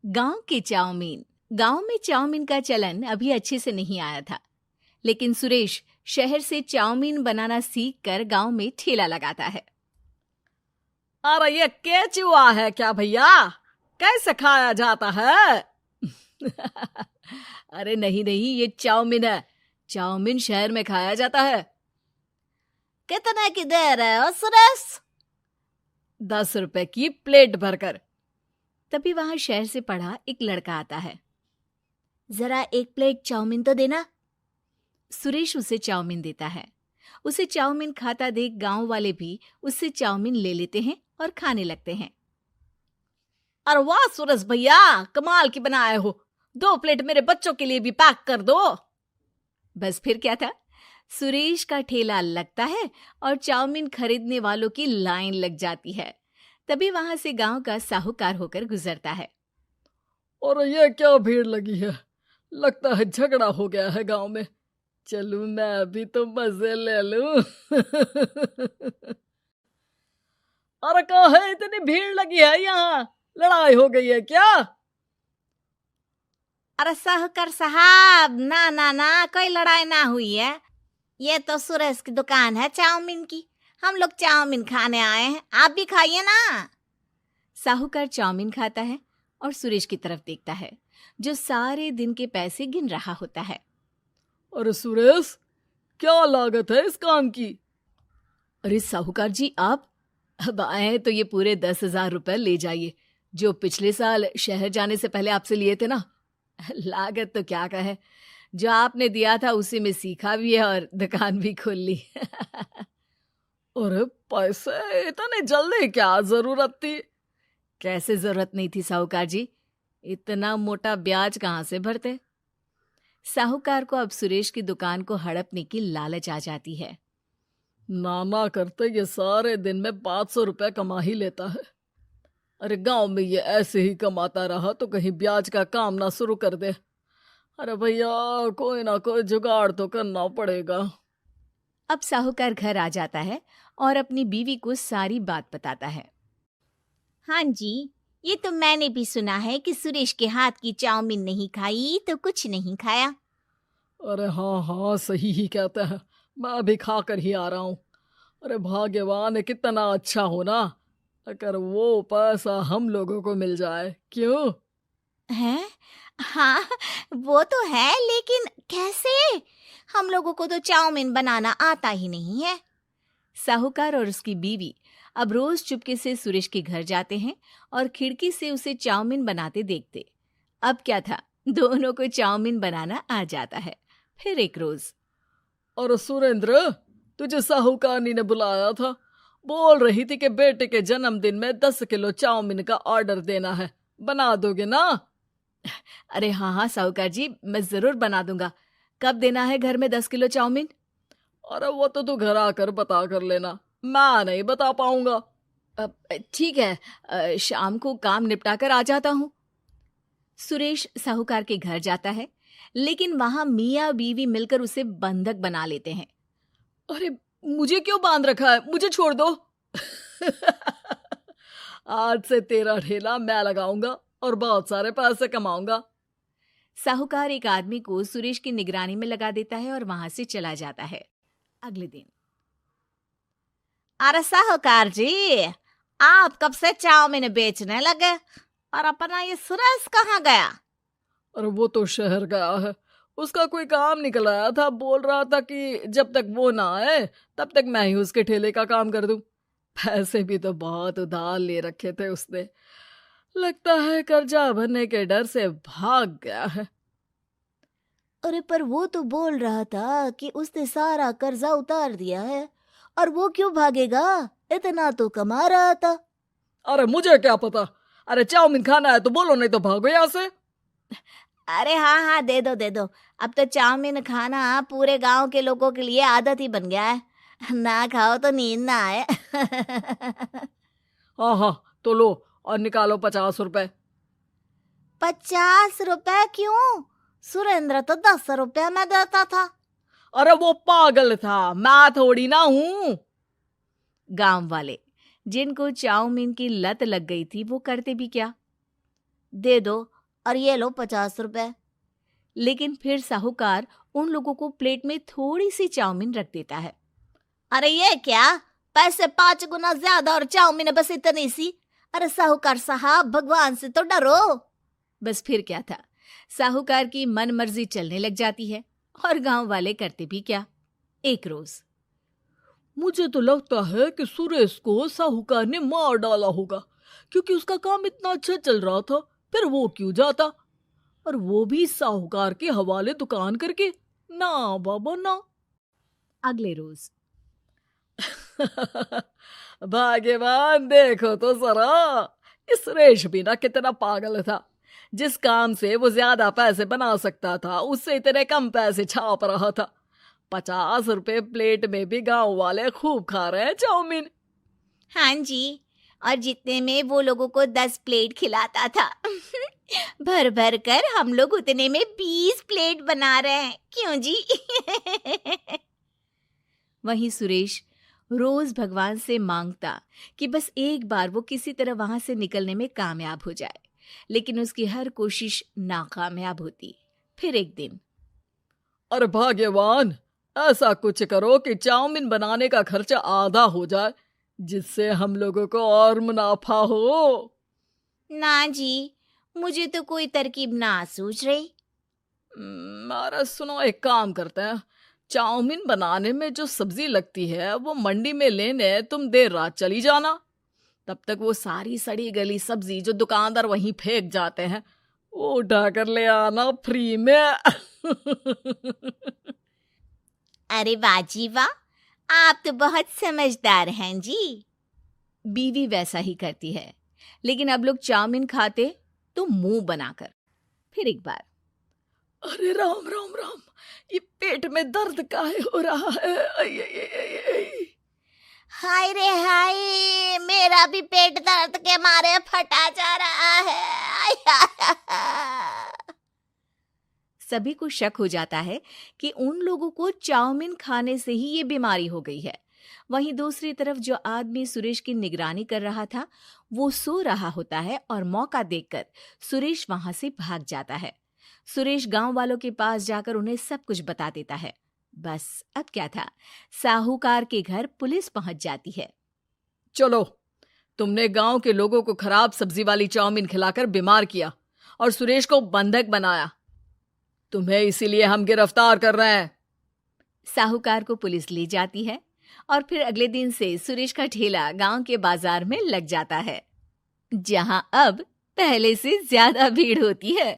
गांव के चाउमीन। गांव में चाउमीन का चलन अभी अच्छे से नहीं आया था, लेकिन सुरेश शहर से चाउमीन बनाना सीख कर गांव में ठेला लगाता है। अरे ये केचुआ है क्या भैया? कैसे खाया जाता है? अरे नहीं नहीं, ये चाउमीन है। चाउमीन शहर में खाया जाता है। कितने की दे रहे हो सुरेश? 10 रुपए की प्लेट भरकर। तभी वहां शहर से पढ़ा एक लड़का आता है। जरा एक प्लेट चाउमीन तो देना। सुरेश उसे चाउमीन देता है। उसे चाउमीन खाता देख गांव वाले भी उससे चाउमीन ले लेते हैं और खाने लगते हैं। अरे वाह सुरेश भैया, कमाल की बनाए हो। 2 प्लेट मेरे बच्चों के लिए भी पैक कर दो। बस फिर क्या था, सुरेश का ठेला लगता है और चाउमीन खरीदने वालों की लाइन लग जाती है। तभी वहां से गांव का साहूकार होकर गुजरता है। और ये क्या भीड़ लगी है? लगता है झगड़ा हो गया है गांव में। चलूं मैं अभी तो मजे ले लूं। अरे कहाँ है, इतनी भीड़ लगी है यहाँ? लड़ाई हो गई है क्या? अरे साहूकार साहब, ना ना ना, कोई लड़ाई ना हुई है। ये तो सुरेश की दुकान है चाउमीन की। हम लोग चाउमीन खाने आए हैं, आप भी खाइए ना। साहूकार चाउमीन खाता है और सुरेश की तरफ देखता है, जो सारे दिन के पैसे गिन रहा होता है। अरे सुरेश, क्या लागत है इस काम की? अरे साहूकार जी, आप अब आए तो ये पूरे 10,000 रुपए ले जाइए, जो पिछले साल शहर जाने से पहले आपसे लिए थे ना। लागत तो क्या कहे, जो आपने दिया था उसी में सीखा भी है और दुकान भी खोल ली। अरे पैसे इतने जल्दी क्या जरूरत थी? कैसे जरूरत नहीं थी साहूकार जी, इतना मोटा ब्याज कहाँ से भरते। साहूकार को अब सुरेश की दुकान को हड़पने की लालच आ जाती है। नाना करते ये सारे दिन में 500 रुपए कमा ही लेता है। अरे गांव में ये ऐसे ही कमाता रहा तो कहीं ब्याज का काम ना शुरू कर दे। अरे भैया, कोई ना कोई जुगाड़ तो करना पड़ेगा। अब साहूकार घर आ जाता है और अपनी बीवी को सारी बात बताता है। हाँ जी, ये तो मैंने भी सुना है कि सुरेश के हाथ की चाउमीन नहीं खाई तो कुछ नहीं खाया। अरे हाँ हाँ, सही ही कहते हैं। मैं अभी खा कर ही आ रहा हूँ। अरे भाग्यवान है, कितना अच्छा हो ना अगर वो पैसा हम लोगों को मिल जाए। क्यों? हैं? हाँ, वो तो है, लेकिन कैसे? हम लोगों को तो चाउमीन बनाना आता ही नहीं है। साहूकार और उसकी बीवी अब रोज चुपके से सुरेश के घर जाते हैं और खिड़की से उसे चाउमीन बनाते देखते। अब क्या था, दोनों को चाउमीन बनाना आ जाता है। फिर एक रोज, और सुरेंद्र, तुझे साहूकारनी ने बुलाया था। बोल रही थी कि बेटे के जन्मदिन में 10 किलो चाउमीन का ऑर्डर देना है। बना दोगे ना? अरे हाँ हाँ साहूकार जी, मैं जरूर बना दूंगा। कब देना है घर में 10 किलो चाउमीन? अरे वो तो तू घर आकर बता कर लेना, मैं नहीं बता पाऊंगा। ठीक है, शाम को काम निपटा कर आ जाता हूँ। सुरेश साहूकार के घर जाता है, लेकिन वहां मियाँ बीवी मिलकर उसे बंधक बना लेते हैं। अरे मुझे क्यों बांध रखा है? मुझे छोड़ दो। आज से तेरा ठेला मैं लगाऊंगा और बहुत सारे पैसे कमाऊंगा। साहूकार एक आदमी को सुरेश की निगरानी में लगा देता है और वहां से चला जाता है। अगले दिन, अरे साहूकार जी, आप कब से चाउमीन बेचने लगे और अपना ये सुरेश कहाँ गया? और वो तो शहर गया है। उसका कोई काम निकल आया था। बोल रहा था कि जब तक वो ना आए तब तक मैं ही उसके ठेले का काम कर दूं। पैसे भी तो बहुत उधार ले रखे थे उसने। लगता है कर्जा भरने के डर से भाग गया है। अरे पर वो तो बोल रहा था कि उसने सारा कर्जा उतार दिया है, और वो क्यों भागेगा? इतना तो कमा रहा था। अरे मुझे क्या पता। अरे चाउमीन खाना है तो बोलो, नहीं तो भागो यहाँ से। अरे हाँ हाँ, दे दो दे दो। अब तो चाउमीन खाना पूरे गांव के लोगों के लिए आदत ही बन गया है। ना खाओ तो नींद ना आए। हाँ हाँ, तो लो और निकालो 50 रुपए। 50 रुपए क्यों? सुरेंद्र तो 10 रुपए में देता था। अरे वो पागल था, मैं थोड़ी ना हूँ। गांव वाले, जिनको चाउमीन की लत लग गई थी, वो करते भी क्या? दे दो और ये लो 50 रुपए। लेकिन फिर साहूकार उन लोगों को प्लेट में थोड़ी सी चाउमीन रख देता है। अरे ये क्या, पैसे 5 गुना ज्यादा और चाउमीन बस इतनी सी। अरे साहूकार साहब, भगवान से तो डरो। बस फिर क्या था, साहूकार की मन मर्जी चलने लग जाती है और गांव वाले करते भी क्या। एक रोज मुझे तो लगता है कि सुरेश को साहूकार ने मार डाला होगा, क्योंकि उसका काम इतना अच्छा चल रहा था, फिर वो क्यों जाता, और वो भी साहूकार के हवाले दुकान करके। ना बाबा ना। अगले रोज भाग्यवान, देखो तो जरा, इस सुरेश भी ना कितना पागल था। जिस काम से वो ज्यादा पैसे बना सकता था, उससे इतने कम पैसे छाप रहा था। 50 रुपए प्लेट में भी गांव वाले खूब खा रहे हैं चाउमीन। हाँ जी, और जितने में वो लोगों को 10 प्लेट खिलाता था भर भर कर हम लोग उतने में 20 प्लेट बना रहे हैं। क्यों जी? वहीं सुरेश रोज भगवान से मांगता कि बस एक बार वो किसी तरह वहां से निकलने में कामयाब हो जाए, लेकिन उसकी हर कोशिश नाकामयाब होती। फिर एक दिन, अरे भाग्यवान, ऐसा कुछ करो कि चाउमीन बनाने का खर्चा आधा हो जाए, जिससे हम लोगों को और मुनाफा हो। ना जी, मुझे तो कोई तरकीब ना सूझ रही। अरे सुनो, एक काम करते हैं, चाउमीन बनाने में जो सब्जी लगती है वो मंडी में लेने तुम देर रात चली जाना। तब तक वो सारी सड़ी गली सब्जी जो दुकानदार वहीं फेंक जाते हैं, वो उठा कर ले आना फ्री में। अरे वाह जी वाह, आप तो बहुत समझदार हैं जी। बीवी वैसा ही करती है, लेकिन अब लोग चाउमीन खाते तो मुंह बनाकर। फिर एक बार, अरे राम राम राम, ये पेट में दर्द काहे हो रहा है? आई, आई, आई, आई, आई। हाय रे हाय, मेरा भी पेट दर्द के मारे फटा जा रहा है। सभी को शक हो जाता है कि उन लोगों को चाउमीन खाने से ही ये बीमारी हो गई है। वहीं दूसरी तरफ जो आदमी सुरेश की निगरानी कर रहा था, वो सो रहा होता है और मौका देखकर सुरेश वहां से भाग जाता है। सुरेश गांव वालों के पास जाकर उन्हें सब कुछ बता देता है। बस अब क्या था, साहूकार के घर पुलिस पहुंच जाती है। चलो, तुमने गांव के लोगों को खराब सब्जी वाली चाउमीन खिलाकर बीमार किया और सुरेश को बंधक बनाया। तुम्हें इसीलिए हम गिरफ्तार कर रहे हैं। साहूकार को पुलिस ले जाती है और फिर अगले दिन से सुरेश का ठेला गांव के बाजार में लग जाता है, जहां अब पहले से ज्यादा भीड़ होती है।